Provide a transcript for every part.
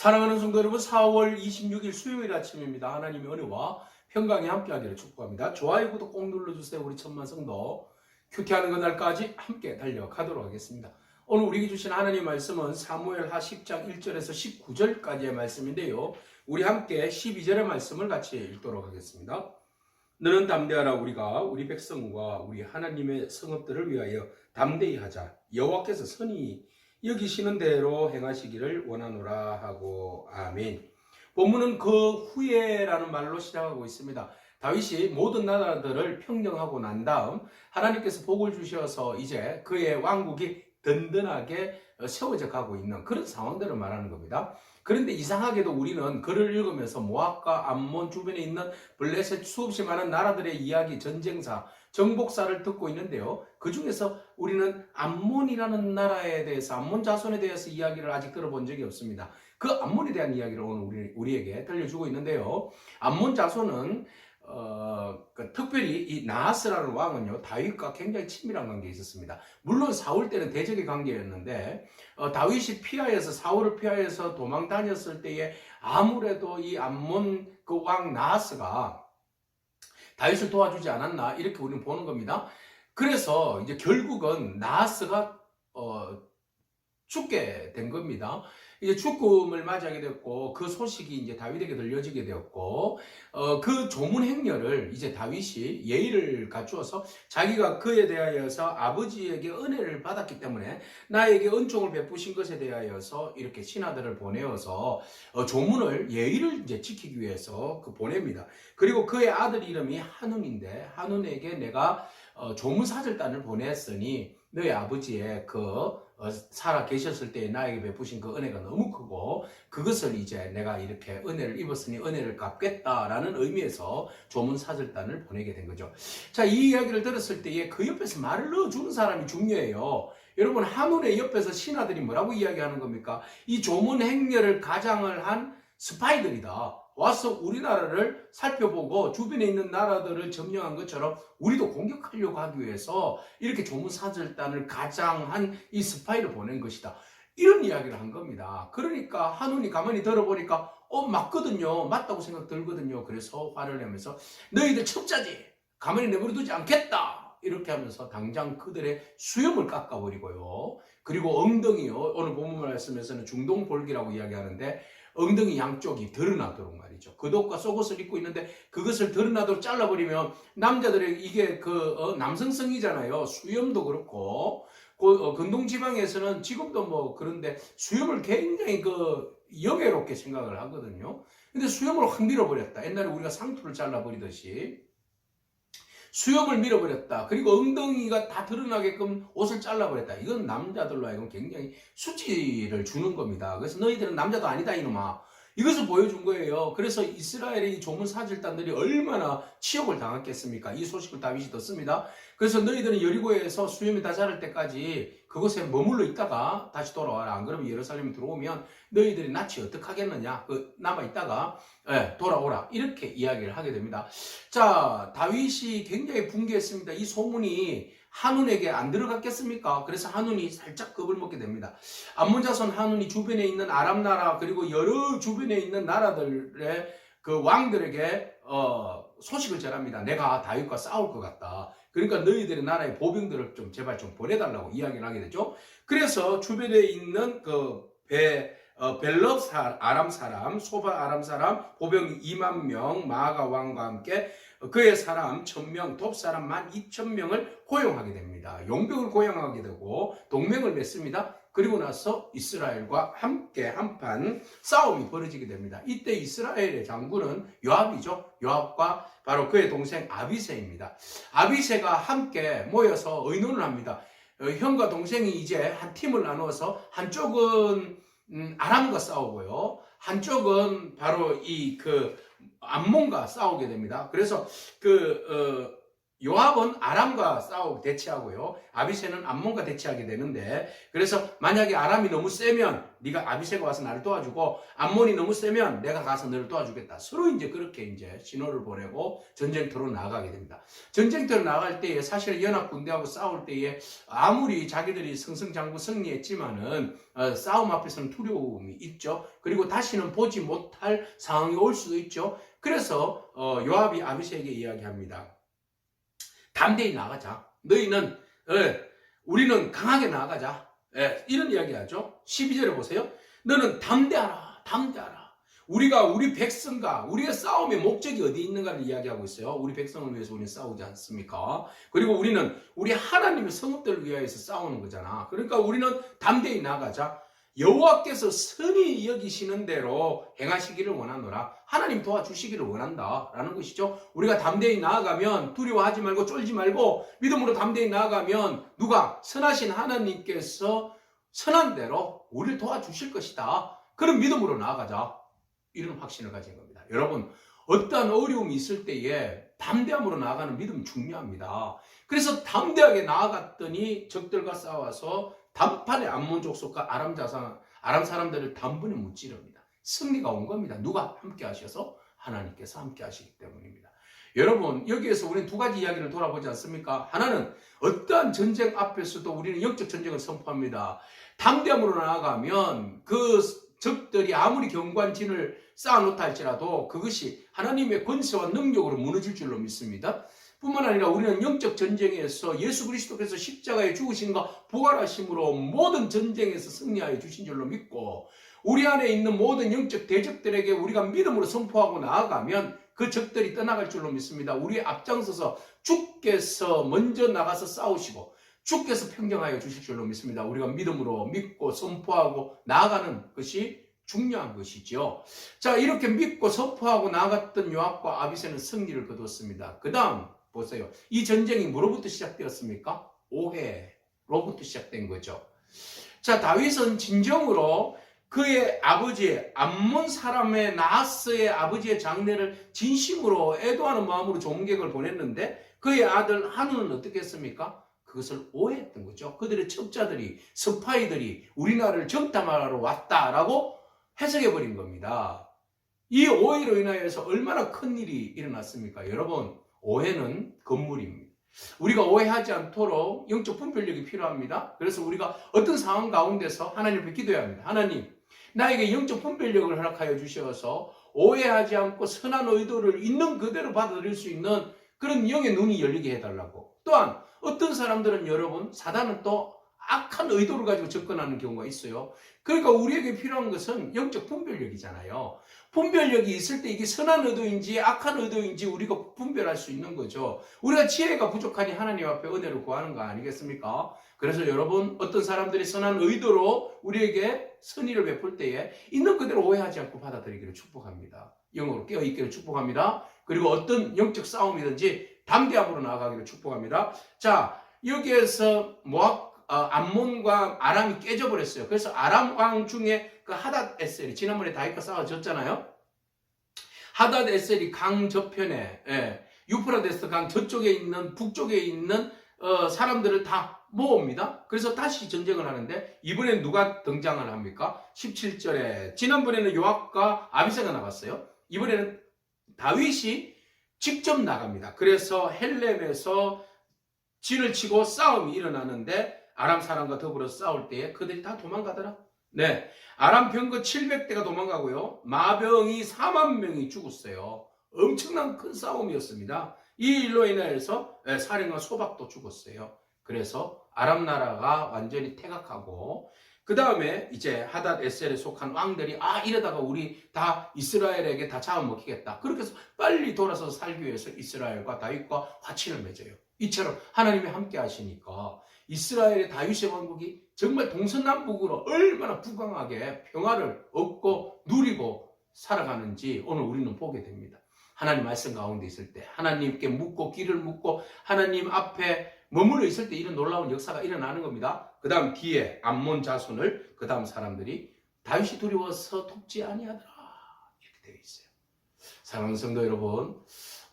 사랑하는 성도 여러분, 4월 26일 수요일 아침입니다. 하나님의 은혜와 평강이 함께하기를 축복합니다. 좋아요, 구독 꼭 눌러주세요. 우리 천만 성도 큐티하는 그날까지 함께 달려가도록 하겠습니다. 오늘 우리에게 주신 하나님의 말씀은 사무엘하 10장 1절에서 19절까지의 말씀인데요. 우리 함께 12절의 말씀을 같이 읽도록 하겠습니다. 너는 담대하라. 우리가 우리 백성과 우리 하나님의 성읍들을 위하여 담대히 하자. 여호와께서 선히 여기시는 대로 행하시기를 원하노라 하고 아멘. 본문은 그 후에라는 말로 시작하고 있습니다. 다윗이 모든 나라들을 평정하고 난 다음 하나님께서 복을 주셔서 이제 그의 왕국이 든든하게 세워져 가고 있는 그런 상황들을 말하는 겁니다. 그런데 이상하게도 우리는 글을 읽으면서 모압과 암몬 주변에 있는 블레셋 수없이 많은 나라들의 이야기, 전쟁사, 정복사를 듣고 있는데요. 그 중에서 우리는 암몬이라는 나라에 대해서, 암몬 자손에 대해서 이야기를 아직 들어본 적이 없습니다. 그 암몬에 대한 이야기를 오늘 우리에게 들려주고 있는데요. 암몬 자손은 특별히 이 나하스라는 왕은요, 다윗과 굉장히 친밀한 관계에 있었습니다. 물론 사울 때는 대적의 관계였는데 다윗이 사울을 피하여서 도망 다녔을 때에 아무래도 이 암몬 그 왕 나하스가 다윗을 도와주지 않았나 이렇게 우리는 보는 겁니다. 그래서 이제 결국은 나하스가 죽게 된 겁니다. 이제 죽음을 맞이하게 됐고 그 소식이 이제 다윗에게 들려지게 되었고 그 조문 행렬을 이제 다윗이 예의를 갖추어서 자기가 그에 대하여서 아버지에게 은혜를 받았기 때문에 나에게 은총을 베푸신 것에 대하여서 이렇게 신하들을 보내어서 조문을 예의를 이제 지키기 위해서 보냅니다. 그리고 그의 아들 이름이 한운인데 한운에게 내가 조문 사절단을 보냈으니 너희 아버지의 살아 계셨을 때 나에게 베푸신 그 은혜가 너무 크고 그것을 이제 내가 이렇게 은혜를 입었으니 은혜를 갚겠다라는 의미에서 조문 사절단을 보내게 된 거죠. 자, 이 이야기를 들었을 때에 그 옆에서 말을 넣어주는 사람이 중요해요. 여러분, 한운의 옆에서 신하들이 뭐라고 이야기하는 겁니까? 이 조문 행렬을 가장을 한 스파이들이다. 와서 우리나라를 살펴보고 주변에 있는 나라들을 점령한 것처럼 우리도 공격하려고 하기 위해서 이렇게 조문사절단을 가장한 이 스파이를 보낸 것이다. 이런 이야기를 한 겁니다. 그러니까 한운이 가만히 들어보니까 맞거든요. 맞다고 생각 들거든요. 그래서 화를 내면서 너희들 첩자지 가만히 내버려두지 않겠다. 이렇게 하면서 당장 그들의 수염을 깎아버리고요. 그리고 엉덩이요. 오늘 본문 말씀에서는 중동볼기라고 이야기하는데 엉덩이 양쪽이 드러나도록 말이죠. 겉옷과 속옷을 입고 있는데 그것을 드러나도록 잘라버리면 남자들의 이게 남성성이잖아요. 수염도 그렇고 근동지방에서는 지금도 뭐 그런데 수염을 굉장히 영예롭게 생각을 하거든요. 근데 수염을 확 밀어버렸다. 옛날에 우리가 상투를 잘라버리듯이 수염을 밀어버렸다. 그리고 엉덩이가 다 드러나게끔 옷을 잘라버렸다. 이건 남자들로 하여금 굉장히 수치를 주는 겁니다. 그래서 너희들은 남자도 아니다 이놈아. 이것을 보여준 거예요. 그래서 이스라엘의 조문 사절단들이 얼마나 치욕을 당했겠습니까? 이 소식을 다윗이 듣습니다. 그래서 너희들은 여리고에서 수염이 다 자랄 때까지 그곳에 머물러 있다가 다시 돌아와라. 안 그러면 예루살렘에 들어오면 너희들이 낯이 어떡하겠느냐. 남아있다가 돌아오라. 이렇게 이야기를 하게 됩니다. 자, 다윗이 굉장히 분개했습니다. 이 소문이 한운에게 안 들어갔겠습니까? 그래서 한운이 살짝 겁을 먹게 됩니다. 암몬 자손 한운이 주변에 있는 아람 나라 그리고 여러 주변에 있는 나라들의 그 왕들에게 소식을 전합니다. 내가 다윗과 싸울 것 같다. 그러니까 너희들의 나라의 보병들을 좀 제발 좀 보내달라고 이야기를 하게 되죠. 그래서 주변에 있는 벨럽 아람 사람, 소바 아람 사람, 보병 2만 명, 마아가 왕과 함께 그의 사람 1000명, 돕 사람 12,000명을 고용하게 됩니다. 용병을 고용하게 되고 동맹을 맺습니다. 그리고 나서 이스라엘과 함께 한판 싸움이 벌어지게 됩니다. 이때 이스라엘의 장군은 요압이죠. 요압과 바로 그의 동생 아비새입니다. 아비새가 함께 모여서 의논을 합니다. 형과 동생이 이제 한 팀을 나누어서 한쪽은 아람과 싸우고요. 한쪽은 바로 암몬과 싸우게 됩니다. 그래서 요압은 아람과 싸우고 대치하고요. 아비새는 암몬과 대치하게 되는데, 그래서 만약에 아람이 너무 세면 네가 아비새가 와서 나를 도와주고, 암몬이 너무 세면 내가 가서 너를 도와주겠다. 서로 이제 그렇게 이제 신호를 보내고 전쟁터로 나가게 됩니다. 전쟁터로 나갈 때에 사실 연합 군대하고 싸울 때에 아무리 자기들이 승승장구 승리했지만은 싸움 앞에서는 두려움이 있죠. 그리고 다시는 보지 못할 상황이 올 수도 있죠. 그래서 요압이 아비새에게 이야기합니다. 담대히 나가자. 너희는 우리는 강하게 나가자. 이런 이야기하죠. 12절에 보세요. 너는 담대하라. 담대하라. 우리가 우리 백성과 우리의 싸움의 목적이 어디 있는가를 이야기하고 있어요. 우리 백성을 위해서 우리는 싸우지 않습니까? 그리고 우리는 우리 하나님의 성읍들을 위하여서 싸우는 거잖아. 그러니까 우리는 담대히 나가자. 여호와께서 선히 여기시는 대로 행하시기를 원하노라. 하나님 도와주시기를 원한다라는 것이죠. 우리가 담대히 나아가면 두려워하지 말고 쫄지 말고 믿음으로 담대히 나아가면 누가? 선하신 하나님께서 선한 대로 우리를 도와주실 것이다. 그런 믿음으로 나아가자. 이런 확신을 가진 겁니다. 여러분, 어떠한 어려움이 있을 때에 담대함으로 나아가는 믿음 중요합니다. 그래서 담대하게 나아갔더니 적들과 싸워서 단판에 암몬 족속과 아람 사람들을 단번에 무찌릅니다. 승리가 온 겁니다. 누가 함께 하셔서? 하나님께서 함께 하시기 때문입니다. 여러분, 여기에서 우리는 두 가지 이야기를 돌아보지 않습니까? 하나는 어떠한 전쟁 앞에서도 우리는 영적 전쟁을 선포합니다. 담대함으로 나아가면 그 적들이 아무리 견고한 진을 쌓아놓다 할지라도 그것이 하나님의 권세와 능력으로 무너질 줄로 믿습니다. 뿐만 아니라 우리는 영적 전쟁에서 예수 그리스도께서 십자가에 죽으신과 부활하심으로 모든 전쟁에서 승리하여 주신 줄로 믿고, 우리 안에 있는 모든 영적 대적들에게 우리가 믿음으로 선포하고 나아가면 그 적들이 떠나갈 줄로 믿습니다. 우리 앞장서서 주께서 먼저 나가서 싸우시고 주께서 평정하여 주실 줄로 믿습니다. 우리가 믿음으로 믿고 선포하고 나아가는 것이 중요한 것이죠. 자, 이렇게 믿고 선포하고 나아갔던 요압과 아비새는 승리를 거두었습니다. 그 다음 보세요. 이 전쟁이 뭐로부터 시작되었습니까? 오해로부터 시작된 거죠. 자, 다윗은 진정으로 그의 아버지 암몬 사람의 나하스의 아버지의 장례를 진심으로 애도하는 마음으로 좋은 계획을 보냈는데 그의 아들 한우는 어떻게 했습니까? 그것을 오해했던 거죠. 그들의 첩자들이, 스파이들이 우리나라를 정탐하러 왔다라고 해석해버린 겁니다. 이 오해로 인하여서 얼마나 큰 일이 일어났습니까? 여러분, 오해는 건물입니다. 우리가 오해하지 않도록 영적 분별력이 필요합니다. 그래서 우리가 어떤 상황 가운데서 하나님 앞에 기도해야 합니다. 하나님, 나에게 영적 분별력을 허락하여 주셔서 오해하지 않고 선한 의도를 있는 그대로 받아들일 수 있는 그런 영의 눈이 열리게 해달라고. 또한 어떤 사람들은 여러분, 사단은 또 악한 의도를 가지고 접근하는 경우가 있어요. 그러니까 우리에게 필요한 것은 영적 분별력이잖아요. 분별력이 있을 때 이게 선한 의도인지 악한 의도인지 우리가 분별할 수 있는 거죠. 우리가 지혜가 부족하니 하나님 앞에 은혜를 구하는 거 아니겠습니까? 그래서 여러분, 어떤 사람들이 선한 의도로 우리에게 선의를 베풀 때에 있는 그대로 오해하지 않고 받아들이기를 축복합니다. 영으로 깨어있기를 축복합니다. 그리고 어떤 영적 싸움이든지 담대함으로 나아가기를 축복합니다. 자, 여기에서 암몬과 아람이 깨져버렸어요. 그래서 아람 왕 중에 그 하닷 에셀이 지난번에 다윗과 싸워졌잖아요. 하닷 에셀이 강 저편에 유프라데스 강 저쪽에 있는 북쪽에 있는 사람들을 다 모읍니다. 그래서 다시 전쟁을 하는데 이번엔 누가 등장을 합니까? 17절에 지난번에는 요압과 아비새가 나갔어요. 이번에는 다윗이 직접 나갑니다. 그래서 헬렘에서 진을 치고 싸움이 일어나는데 아람 사람과 더불어 싸울 때에 그들이 다 도망가더라. 네, 아람 병거 700대가 도망가고요. 마병이 4만 명이 죽었어요. 엄청난 큰 싸움이었습니다. 이 일로 인해서 사령관 소박도 죽었어요. 그래서 아람 나라가 완전히 퇴각하고 그 다음에 이제 하닷 에셀에 속한 왕들이 이러다가 우리 다 이스라엘에게 다 잡아먹히겠다. 그렇게 해서 빨리 돌아서 살기 위해서 이스라엘과 다윗과 화친을 맺어요. 이처럼 하나님이 함께 하시니까 이스라엘의 다윗의 왕국이 정말 동서남북으로 얼마나 부강하게 평화를 얻고 누리고 살아가는지 오늘 우리는 보게 됩니다. 하나님 말씀 가운데 있을 때 하나님께 묻고 귀를 묻고 하나님 앞에 머물러 있을 때 이런 놀라운 역사가 일어나는 겁니다. 그 다음 뒤에 암몬 자손을 그 다음 사람들이 다윗이 두려워서 돕지 아니하더라 이렇게 되어 있어요. 사랑하는 성도 여러분,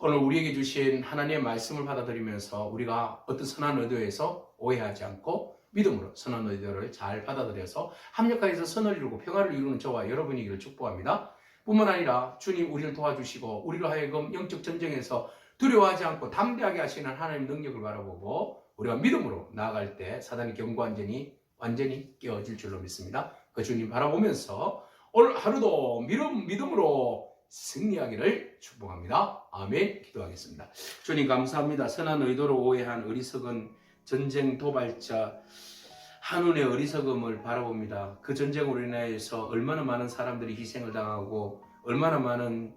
오늘 우리에게 주신 하나님의 말씀을 받아들이면서 우리가 어떤 선한 의도에서 오해하지 않고 믿음으로 선한 의도를 잘 받아들여서 합력하여서 선을 이루고 평화를 이루는 저와 여러분이기를 축복합니다. 뿐만 아니라 주님 우리를 도와주시고 우리로 하여금 영적 전쟁에서 두려워하지 않고 담대하게 하시는 하나님의 능력을 바라보고 우리가 믿음으로 나아갈 때 사단의 경고안전이 완전히 깨어질 줄로 믿습니다. 그 주님 바라보면서 오늘 하루도 믿음으로 승리하기를 축복합니다. 아멘. 기도하겠습니다. 주님 감사합니다. 선한 의도로 오해한 어리석은 전쟁 도발자 한운의 어리석음을 바라봅니다. 그 전쟁으로 인하여서 얼마나 많은 사람들이 희생을 당하고 얼마나 많은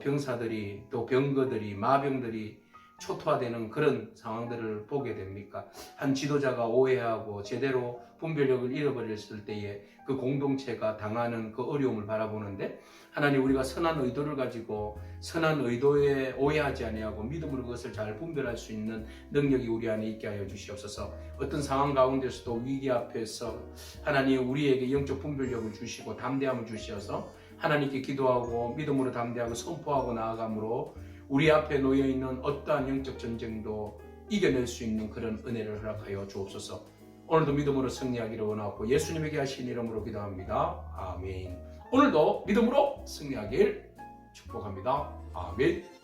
병사들이 또 병거들이 마병들이 초토화되는 그런 상황들을 보게 됩니까? 한 지도자가 오해하고 제대로 분별력을 잃어버렸을 때에 그 공동체가 당하는 그 어려움을 바라보는데 하나님 우리가 선한 의도를 가지고 선한 의도에 오해하지 아니하고 믿음으로 그것을 잘 분별할 수 있는 능력이 우리 안에 있게 하여 주시옵소서. 어떤 상황 가운데서도 위기 앞에서 하나님 우리에게 영적 분별력을 주시고 담대함을 주셔서 하나님께 기도하고 믿음으로 담대하고 선포하고 나아감으로 우리 앞에 놓여있는 어떠한 영적 전쟁도 이겨낼 수 있는 그런 은혜를 허락하여 주옵소서. 오늘도 믿음으로 승리하기를 원하고 예수님에게 하신 이름으로 기도합니다. 아멘. 오늘도 믿음으로 승리하길 축복합니다. 아멘.